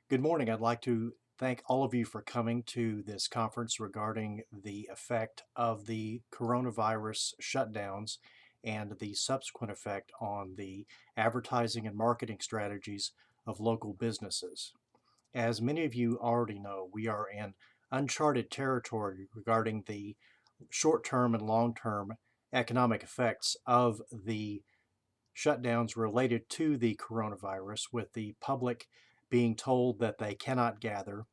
Good morning. I'd like to thank all of you for coming to this conference regarding the effect of the coronavirus shutdowns and the subsequent effect on the advertising and marketing strategies of local businesses. As many of you already know, we are in uncharted territory regarding the short-term and long-term economic effects of the shutdowns related to the coronavirus, with the public being told that they cannot gather.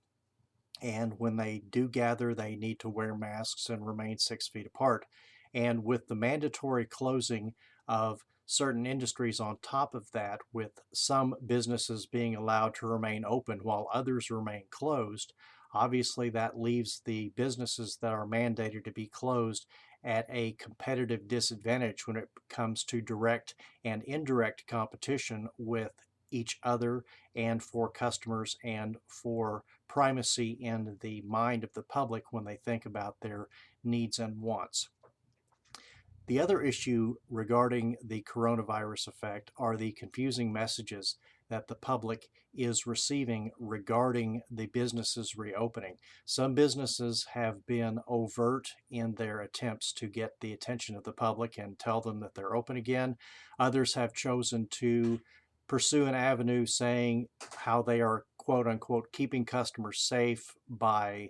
And when they do gather, they need to wear masks and remain 6 feet apart. And with the mandatory closing of certain industries on top of that, with some businesses being allowed to remain open while others remain closed, obviously that leaves the businesses that are mandated to be closed at a competitive disadvantage when it comes to direct and indirect competition with each other and for customers and for primacy in the mind of the public when they think about their needs and wants. The other issue regarding the coronavirus effect are the confusing messages that the public is receiving regarding the businesses reopening. Some businesses have been overt in their attempts to get the attention of the public and tell them that they're open again. Others have chosen to pursue an avenue saying how they are, quote unquote, keeping customers safe by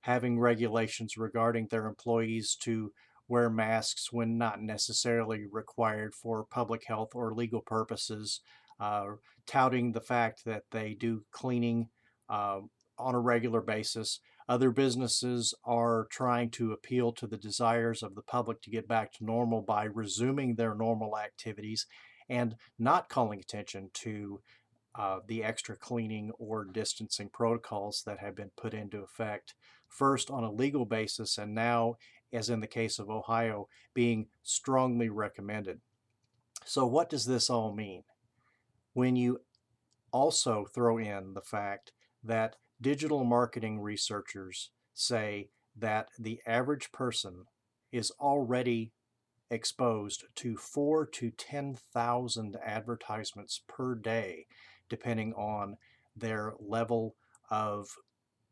having regulations regarding their employees to wear masks when not necessarily required for public health or legal purposes, uh, touting the fact that they do cleaning uh, on a regular basis. Other businesses are trying to appeal to the desires of the public to get back to normal by resuming their normal activities and not calling attention to the extra cleaning or distancing protocols that have been put into effect, first on a legal basis and now, as in the case of Ohio, being strongly recommended. So, what does this all mean? When you also throw in the fact that digital marketing researchers say that the average person is already exposed to 4 to 10,000 advertisements per day, depending on their level of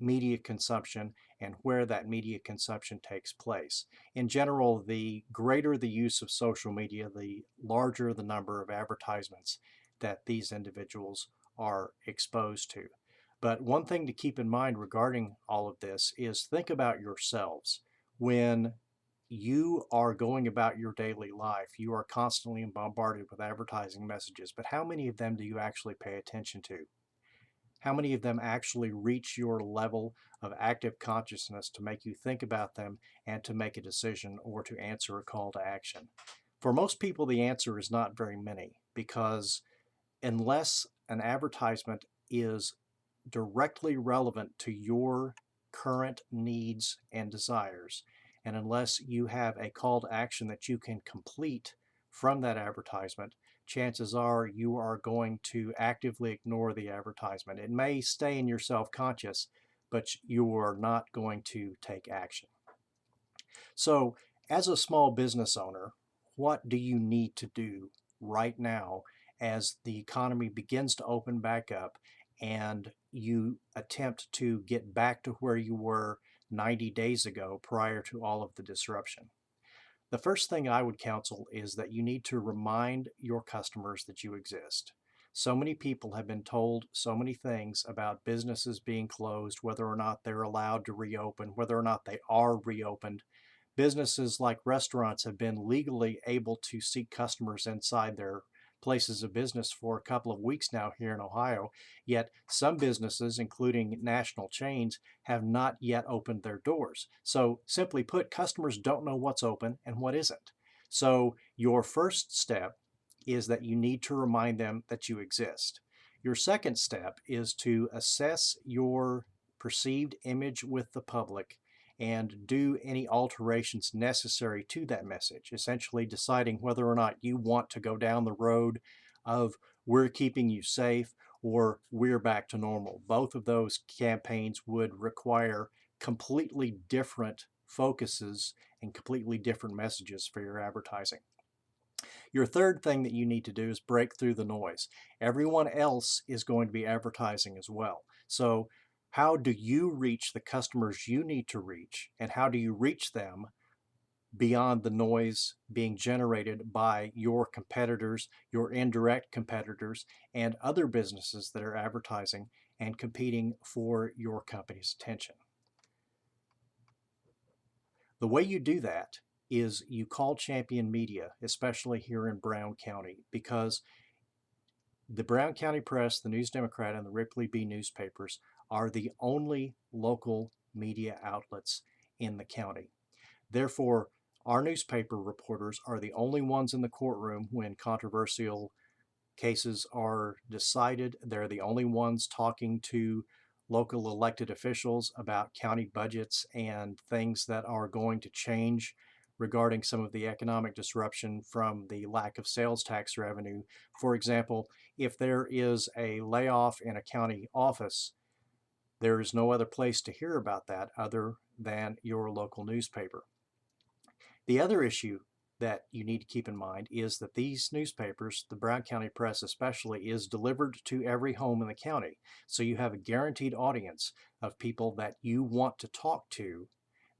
media consumption and where that media consumption takes place. In general, the greater the use of social media, the larger the number of advertisements that these individuals are exposed to. But one thing to keep in mind regarding all of this is think about yourselves. When you are going about your daily life, you are constantly bombarded with advertising messages, but how many of them do you actually pay attention to? How many of them actually reach your level of active consciousness to make you think about them and to make a decision or to answer a call to action? For most people, the answer is not very many, because unless an advertisement is directly relevant to your current needs and desires, and unless you have a call to action that you can complete from that advertisement, chances are you are going to actively ignore the advertisement. It may stay in your self-conscious, but you are not going to take action. So, as a small business owner, what do you need to do right now as the economy begins to open back up and you attempt to get back to where you were 90 days ago prior to all of the disruption? The first thing I would counsel is that you need to remind your customers that you exist. So many people have been told so many things about businesses being closed, whether or not they're allowed to reopen, whether or not they are reopened. Businesses like restaurants have been legally able to seek customers inside their places of business for a couple of weeks now here in Ohio, yet some businesses, including national chains, have not yet opened their doors. So simply put, customers don't know what's open and what isn't. So your first step is that you need to remind them that you exist. Your second step is to assess your perceived image with the public and do any alterations necessary to that message, essentially deciding whether or not you want to go down the road of "we're keeping you safe" or "we're back to normal." Both of those campaigns would require completely different focuses and completely different messages for your advertising. Your third thing that you need to do is break through the noise. Everyone else is going to be advertising as well. So how do you reach the customers you need to reach, and how do you reach them beyond the noise being generated by your competitors, your indirect competitors, and other businesses that are advertising and competing for your company's attention? The way you do that is you call Champion Media, especially here in Brown County, because the Brown County Press, the News Democrat, and the Ripley Bee newspapers are the only local media outlets in the county. Therefore, our newspaper reporters are the only ones in the courtroom when controversial cases are decided. They're the only ones talking to local elected officials about county budgets and things that are going to change regarding some of the economic disruption from the lack of sales tax revenue. For example, if there is a layoff in a county office, there is no other place to hear about that other than your local newspaper. The other issue that you need to keep in mind is that these newspapers, the Brown County Press especially, is delivered to every home in the county. So you have a guaranteed audience of people that you want to talk to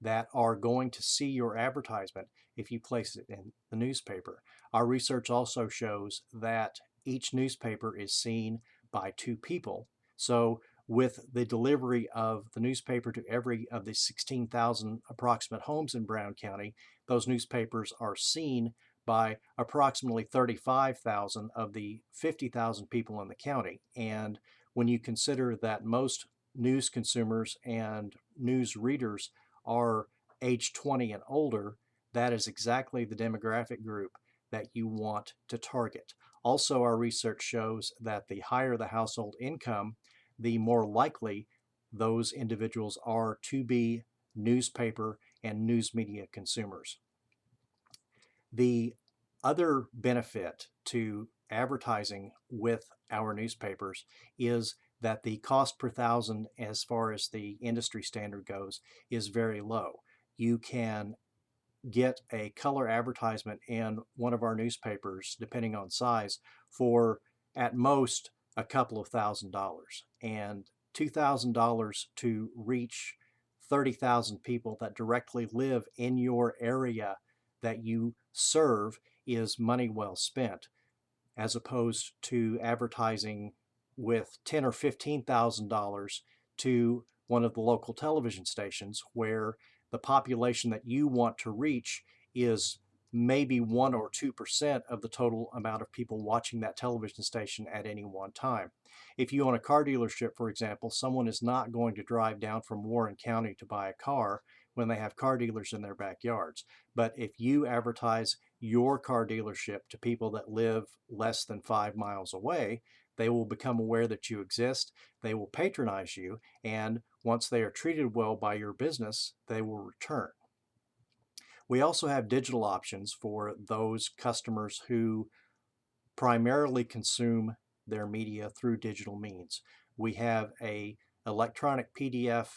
that are going to see your advertisement if you place it in the newspaper. Our research also shows that each newspaper is seen by two people. So with the delivery of the newspaper to every of the 16,000 approximate homes in Brown County, those newspapers are seen by approximately 35,000 of the 50,000 people in the county. And when you consider that most news consumers and news readers are age 20 and older, that is exactly the demographic group that you want to target. Also, our research shows that the higher the household income, the more likely those individuals are to be newspaper and news media consumers. The other benefit to advertising with our newspapers is that the cost per thousand, as far as the industry standard goes, is very low. You can get a color advertisement in one of our newspapers, depending on size, for at most a couple of $1,000s, and $2,000 to reach 30,000 people that directly live in your area that you serve is money well spent, as opposed to advertising with $10,000 or $15,000 to one of the local television stations where the population that you want to reach is maybe 1 or 2% of the total amount of people watching that television station at any one time. If you own a car dealership, for example, someone is not going to drive down from Warren County to buy a car when they have car dealers in their backyards. But if you advertise your car dealership to people that live less than 5 miles away, they will become aware that you exist, they will patronize you, and once they are treated well by your business, they will return. We also have digital options for those customers who primarily consume their media through digital means. We have a electronic PDF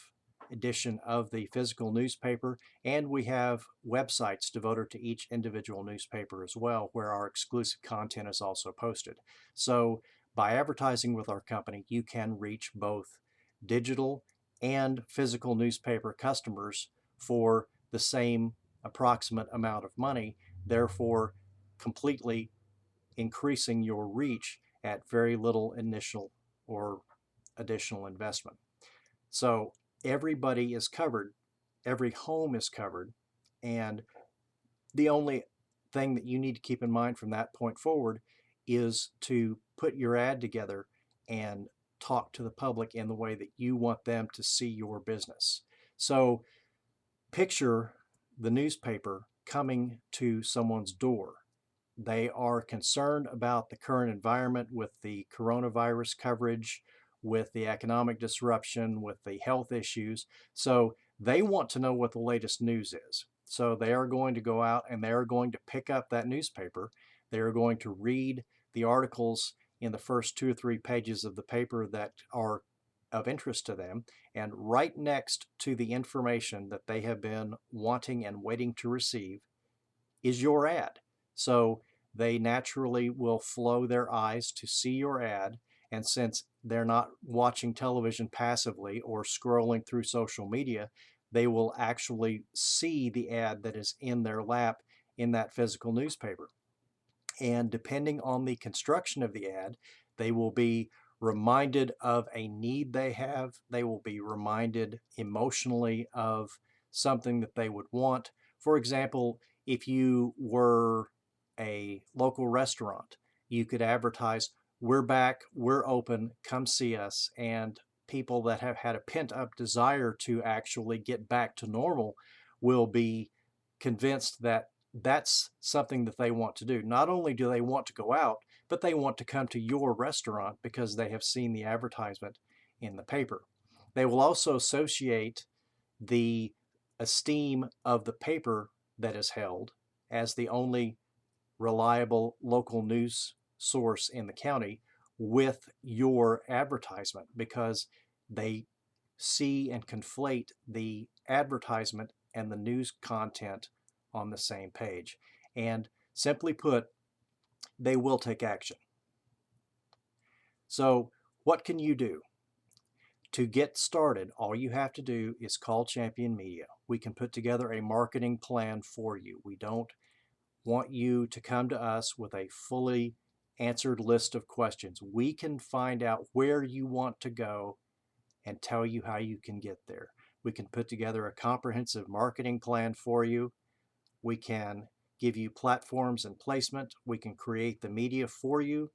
edition of the physical newspaper, and we have websites devoted to each individual newspaper as well, where our exclusive content is also posted. So by advertising with our company, you can reach both digital and physical newspaper customers for the same approximate amount of money, therefore completely increasing your reach at very little initial or additional investment. So everybody is covered, every home is covered, and the only thing that you need to keep in mind from that point forward is to put your ad together and talk to the public in the way that you want them to see your business. So picture the newspaper coming to someone's door. They are concerned about the current environment with the coronavirus coverage, with the economic disruption, with the health issues. So they want to know what the latest news is. So they are going to go out and they are going to pick up that newspaper. They are going to read the articles in the first 2 or 3 pages of the paper that are of interest to them. And right next to the information that they have been wanting and waiting to receive is your ad. So they naturally will flow their eyes to see your ad. And since they're not watching television passively or scrolling through social media, they will actually see the ad that is in their lap in that physical newspaper. And depending on the construction of the ad, they will be reminded of a need they have. They will be reminded emotionally of something that they would want. For example, if you were a local restaurant, you could advertise, "We're back, we're open, come see us." And people that have had a pent up desire to actually get back to normal will be convinced that that's something that they want to do. Not only do they want to go out, but they want to come to your restaurant because they have seen the advertisement in the paper. They will also associate the esteem of the paper that is held as the only reliable local news source in the county with your advertisement, because they see and conflate the advertisement and the news content on the same page. And simply put, they will take action. So, what can you do? To get started, all you have to do is call Champion Media. We can put together a marketing plan for you. We don't want you to come to us with a fully answered list of questions. We can find out where you want to go and tell you how you can get there. We can put together a comprehensive marketing plan for you. We can give you platforms and placement. We can create the media for you,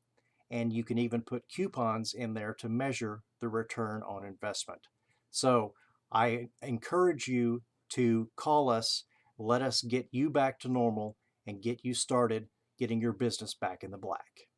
and you can even put coupons in there to measure the return on investment. So I encourage you to call us, let us get you back to normal, and get you started getting your business back in the black.